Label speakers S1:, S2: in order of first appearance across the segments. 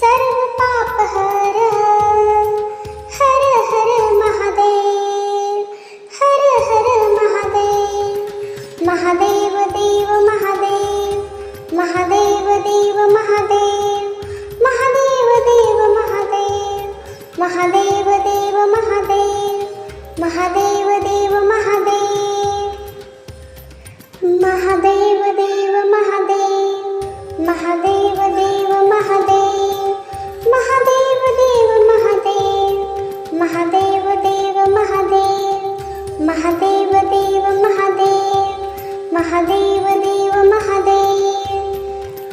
S1: सर्व पाप हर हर हर महादेव हर हर महादेव महादेव देव महादेव महादेव देव महादेव महादेव देव महादेव महादेव देव महादेव महादेव देव महादेव महादेव देव महादेव महादेव देव महादेव महादेव देव महादेव महादेव देव महादेव महादेव देव महादेव महादेव देव महादेव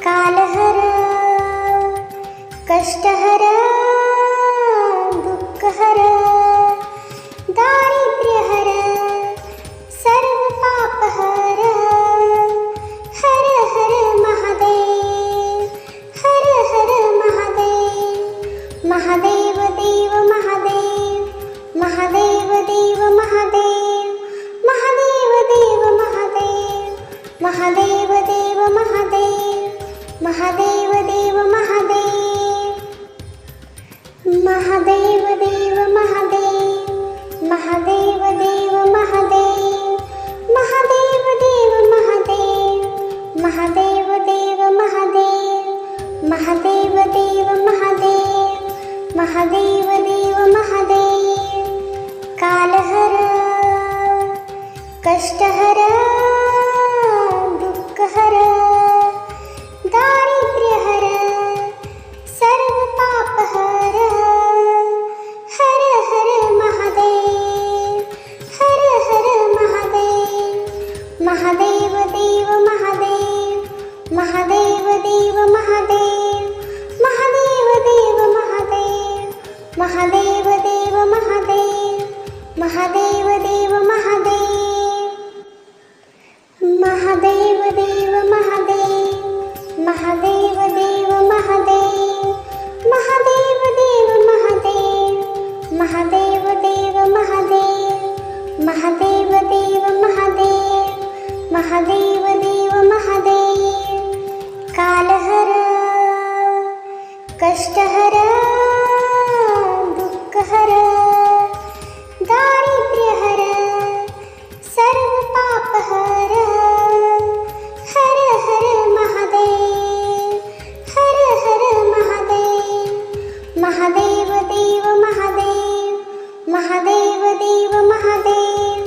S1: कालहर कष्टहर दुःखहर दारिद्र्यहर महादेव देव महादेव, महादेव देव महादेव, महादेव देव महादेव, महादेव देव महादेव, महादेव देव महादेव, महादेव देव महादेव, महादेव देव महादेव, महादेव देव महादेव, महादेव देव महादेव, महादेव देव महादेव, महादेव देव महादेव. कालहर कष्टहर दुःखहर दारिद्र्यहर सर्व पापहर. हर हर महादेव, हर हर महादेव, महादेव देव महादेव, महादेव देव महादेव, महादेव देव महादेव, महादेव देव महादेव, महादेव देव महादेव, महादेव देव महादेव, महादेव देव महादेव, महादेव देव महादेव, महादेव देव महादेव, महादेव देव महादेव, महादेव देव महादेव. कालहर कष्टहर दुःखहर दारिद्र्यहर सर्व पापहर. हर हर महादेव, हर हर महादेव, महादेव देव महादेव, महादेव देव महादेव,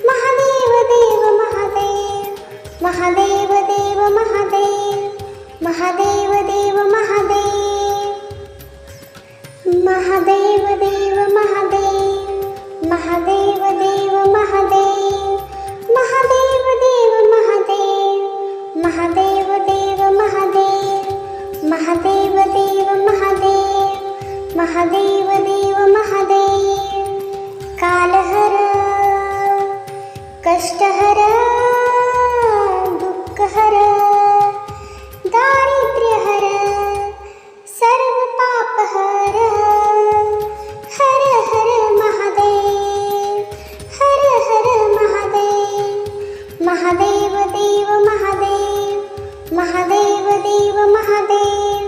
S1: महादेव देव महादेव, महादेव देव महादेव, महादेव देव महादेव, महादेव देव महादेव, महादेव देव महादेव, महादेव देव महादेव, महादेव देव महादेव, महादेव देव महादेव, महादेव देव महादेव. कालहर कष्टहर दुःखहर दारिद्र्यहर सर्व पापहर. हर हर महादेव, हर हर महादेव, महादेव देव महादेव, महादेव देव महादेव,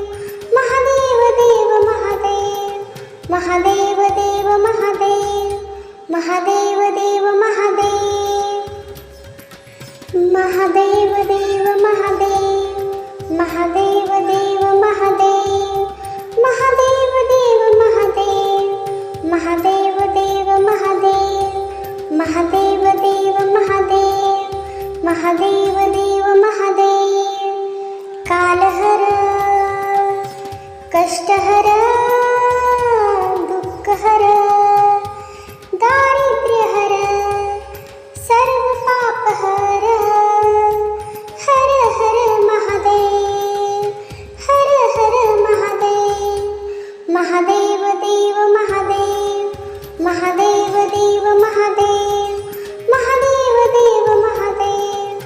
S1: महादेव देव महादेव, महादेव देव महादेव, महादेव देव महादेव, महादेव देव महादेव, महादेव देव महादेव, महादेव देव महादेव, महादेव देव महादेव, महादेव देव महादेव, महादेव देव महादेव. कालहर कष्टहर दुःखहर दारिद्र्यहर सर्व पापहर. हर हर महादेव, हर हर महादेव, महादेव देव महादेव, महादेव देव महादेव, महादेव देव महादेव,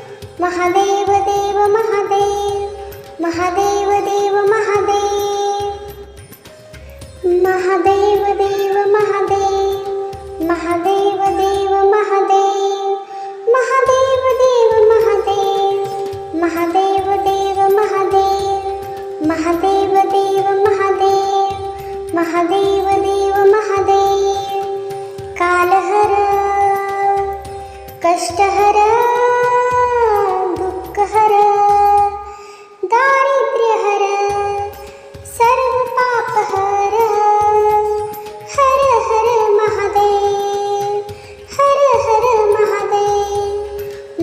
S1: महादेव देव महादेव, महादेव देव महादेव, महादेव देव महादेव, महादेव देव महादेव, महादेव देव महादेव, महादेव देव महादेव, महादेव देव महादेव, महादेव देव महादेव. कालहर कष्टहर दुःखहर दारिद्र्यहर सर्व पापहर. हर हर महादेव, हर हर महादेव,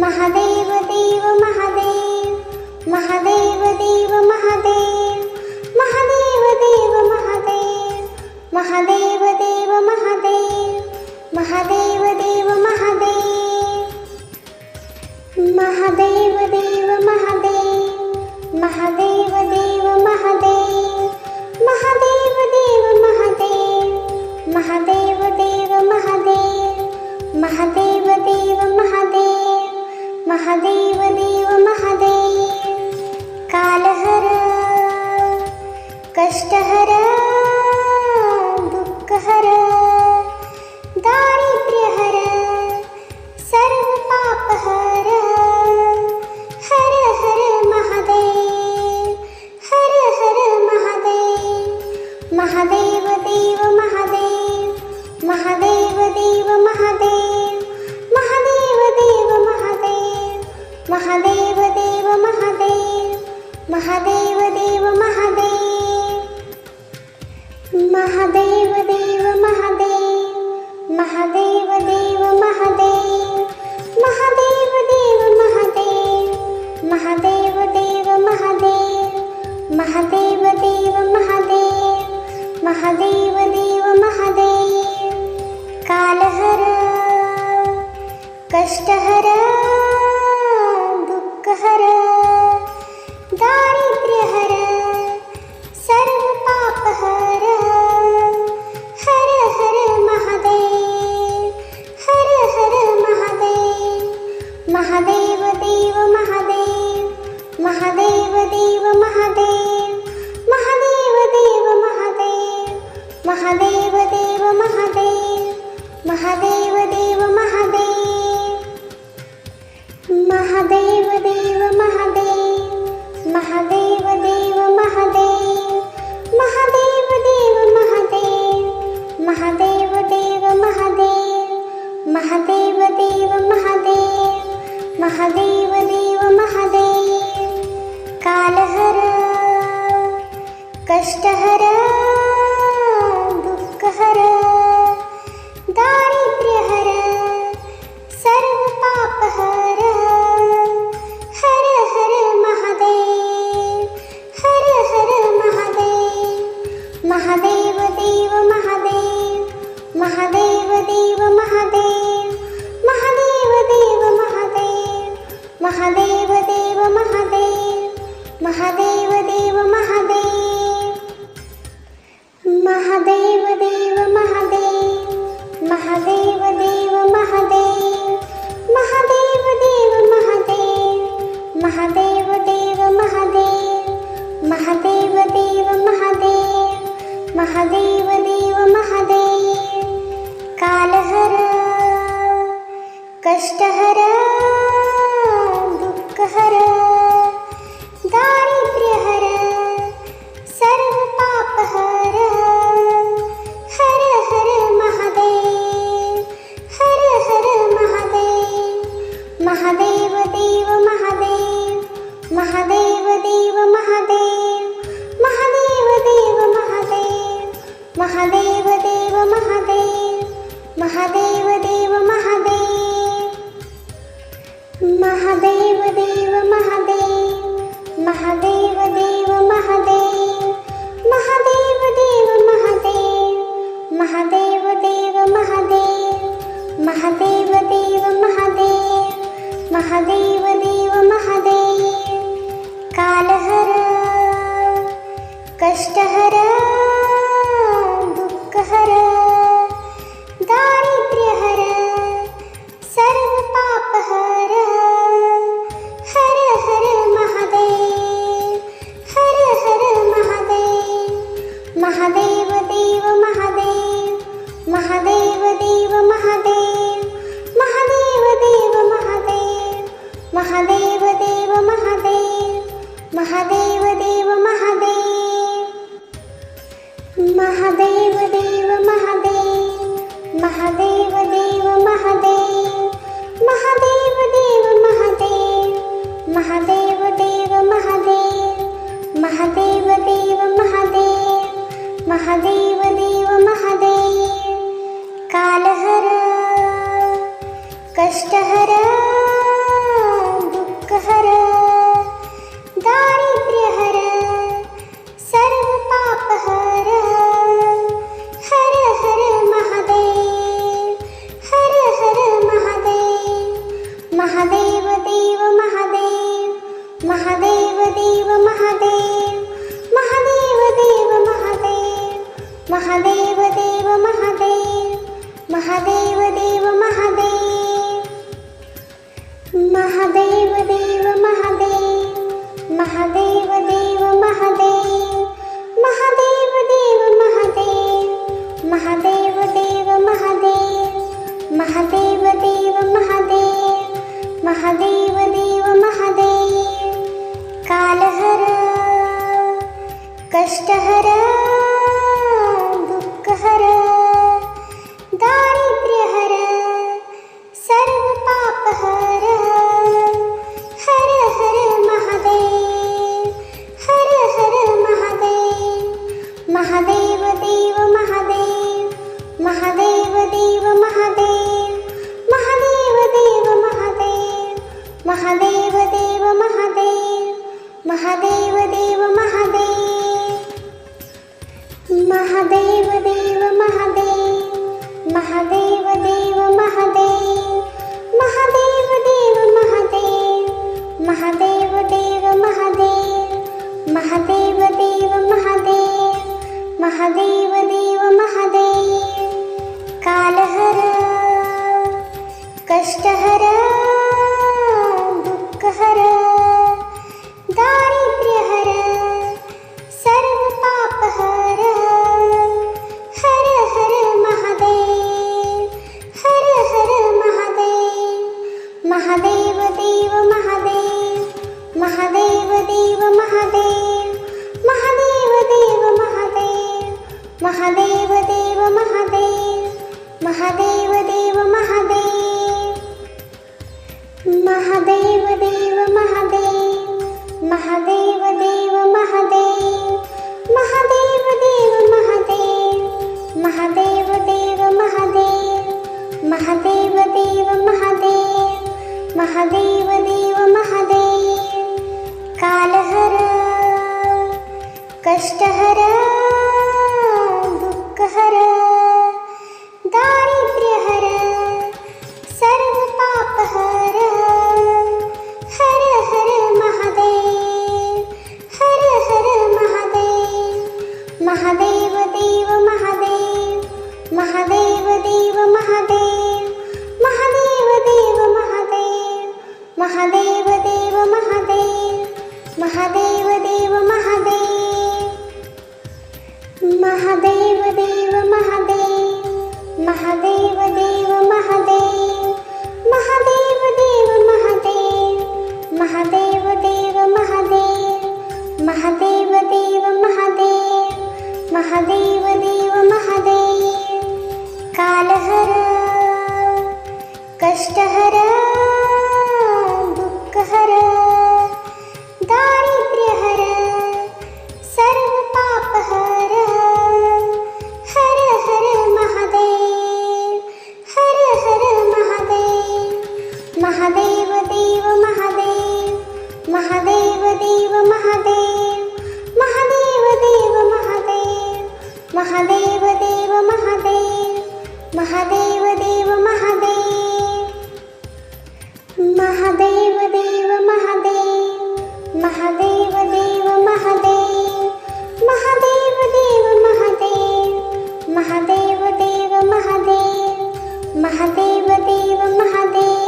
S1: महादेव देव महादेव, महादेव देव महादेव, महादेव देव महादेव, महादेव देव महादेव, महादेव देव महादेव, महादेव देव महादेव, महादेव देव महादेव, महादेव देव महादेव, महादेव देव महादेव, महादेव देव महादेव, महादेव देव महादेव. कालहर कष्टहर महादेव देव महादेव, महादेव देव महादेव, महादेव देव महादेव, महादेव देव महादेव, महादेव देव महादेव, महादेव देव महादेव, महादेव देव महादेव, महादेव देव महादेव, महादेव देव महादेव, महादेव देव महादेव, महादेव देव महादेव, कालहर कष्टहर दुःखहर दारिद्र्यहर सर्व पापहर, हर हर महादेव, हर हर महादेव, महादेव देव महादेव, महादेव देव महादेव, महादेव देव महादेव, महादेव देव महादेव, महादेव देव महादेव, महादेव देव महादेव, महादेव देव महादेव, महादेव देव महादेव, महादेव देव महादेव, महादेव देव महादेव, महादेव देव महादेव, कालहर कष्टहर दुःखहर दारिद्र्यहर सर्व पापहर, हर हर महादेव, हर हर महादेव, महादेव देव महादेव, महादेव देव महादेव, महादेव देव महादेव, महादेव देव महादेव, महादेव देव महादेव, महादेव देव महादेव, महादेव देव महादेव, महादेव देव महादेव, महादेव देव महादेव, महादेव देव महादेव, महादेव देव महादेव, कालहर कष्टहर दुःखहर दारिद्र्यहर सर्व पापहर, हर हर महादेव, हर हर महादेव, महादेव देव महादेव, महादेव देव महादेव, महादेव देव महादेव, महादेव देव महादेव, महादेव देव महादेव, महादेव देव महादेव, महादेव देव महादेव, महादेव देव महादेव, महादेव देव महादेव, महादेव देव महादेव, महादेव देव महादेव, कालहर कष्टहर दुःखहर दारिद्र्यहर सर्व पापहर, हर हर महादेव, हर हर महादेव, महादेव देव महादेव, महादेव देव महादेव, महादेव देव महादेव, महादेव देव महादेव, महादेव देव महादेव, महादेव देव महादेव, महादेव देव महादेव, महादेव देव महादेव, महादेव देव महादेव, महादेव देव महादेव, महादेव देव महादेव, कालहर कष्टहर दुःखहर दारिद्र्यहर सर्व पापहर, हर हर महादेव, हर हर महादेव, महादेव देव महादेव, महादेव देव महादेव, महादेव देव महादेव, महादेव देव महादेव, महादेव देव महादेव, महादेव देव महादेव, महादेव देव महादेव, महादेव देव महादेव, महादेव देव महादेव, महादेव देव महादेव, महादेव देव महादेव, कालहर कष्टहर महादेव देव महादेव, महादेव देव महादेव, महादेव देव महादेव, महादेव देव महादेव, महादेव देव महादेव, महादेव देव महादेव, महादेव देव महादेव. कालहर कष्टहर दुःखहर दारिद्र्यहर सर्व पापहर. हर हर महादेव, हर हर महादेव. महादेव देव महादेव, महादेव देव महादेव, महादेव देव महादेव, महादेव देव महादेव, महादेव देव महादेव. महादेव देव महादेव, महादेव देव महादेव, महादेव देव महादेव, महादेव देव महादेव, महादेव देव महादेव, महादेव देव महादेव. कालहर कष्टहर दुःखहर दारिद्र्यहर सर्व पापहर. हर हर महादेव, हर हर महादेव. महादेव देव महादेव, महादेव देव महादेव, महादेव देव महादेव, महादेव देव महादेव, महादेव देव महादेव. महादेव देव महादेव, महादेव देव महादेव, महादेव देव महादेव, महादेव देव महादेव, महादेव देव महादेव, महादेव देव महादेव. कालहर कष्टहर दुःखहर दारिद्र्यहर सर्व पापहर. हर हर महादेव, हर हर महादेव. महादेव देव महादेव, महादेव देव महादेव, महादेव देव महादेव, महादेव देव महादेव, महादेव देव महादेव. महादेव देव महादेव, महादेव देव महादेव, महादेव देव महादेव, महादेव देव महादेव, महादेव देव महादेव,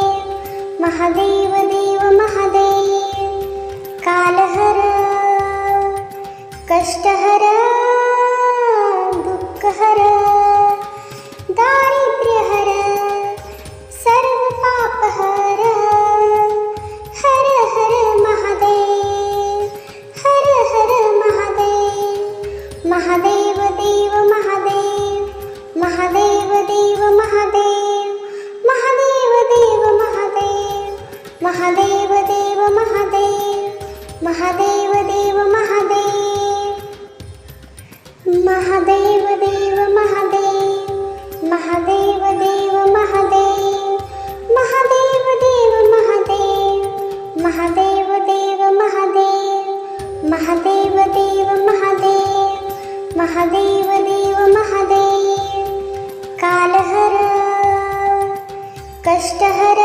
S1: महादेव देव महादेव. कालहर कष्टहर दुःखहर दारिद्र्यहर सर्व पापहर. हर हर महादेव, हर हर महादेव. महादेव देव महादेव, महादेव देव महादेव, महादेव देव महादेव, महादेव देव महादेव, महादेव देव महादेव. महादेव देव महादेव, महादेव देव महादेव, महादेव देव महादेव, महादेव देव महादेव, महादेव देव महादेव, महादेव देव महादेव. कालहर कष्टहर